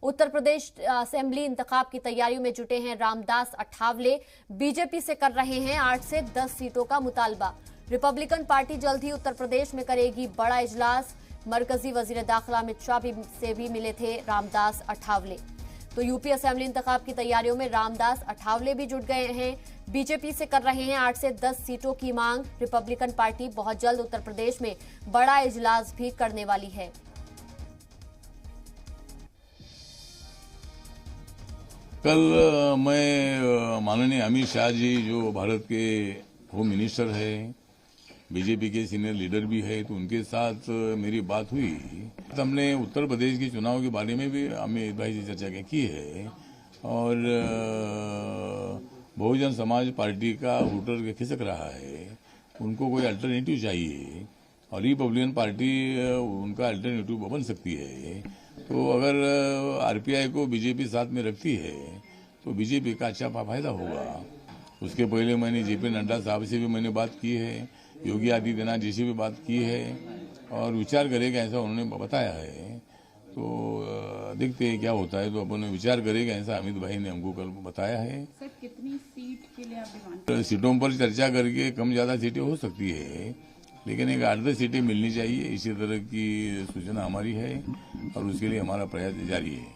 Uttar Pradesh assembly इंतखाब की तैयारियों में जुटे हैं रामदास अठावले। बीजेपी से कर रहे हैं 8 से 10 सीटों का मुतालबा। रिपब्लिकन पार्टी जल्द ही उत्तर प्रदेश में करेगी बड़ा इजलास। मरकजी वजीर दाखिला अमित शाह से भी मिले थे रामदास अठावले। तो यूपी असेंबली इंतखाब की तैयारियों में रामदास अठावले भी जुट गए हैं। बीजेपी से कर रहे हैं 8 से 10 सीटों की मांग। रिपब्लिकन पार्टी बहुत जल्द उत्तर प्रदेश में बड़ा इजलास भी करने वाली है। कल मैं माननीय अमित शाह जी जो भारत के होम मिनिस्टर है, बीजेपी के सीनियर लीडर भी है, तो उनके साथ मेरी बात हुई। हमने उत्तर प्रदेश के चुनाव के बारे में भी अमित भाई से चर्चा की है और बहुजन समाज पार्टी का वोटर खिसक रहा है, उनको कोई अल्टरनेटिव चाहिए और रिपब्लिकन पार्टी उनका अल्टरनेटिव बन सकती है। तो अगर आरपीआई को बीजेपी साथ में रखती है तो बीजेपी का अच्छा फायदा होगा। उसके पहले मैंने जेपी नड्डा साहब से भी मैंने बात की है, योगी आदित्यनाथ जी से भी बात की है और विचार करेगा ऐसा उन्होंने बताया है। तो देखते हैं क्या होता है, तो अपन विचार करेगा ऐसा अमित भाई ने हमको कल बताया है। सर, कितनी सीट के लिए आप डिमांड? सीटों पर चर्चा करके कम ज्यादा सीटें हो सकती है, लेकिन एक 8-10 सीटें मिलनी चाहिए, इसी तरह की सूचना हमारी है और उसके लिए हमारा प्रयास जारी है।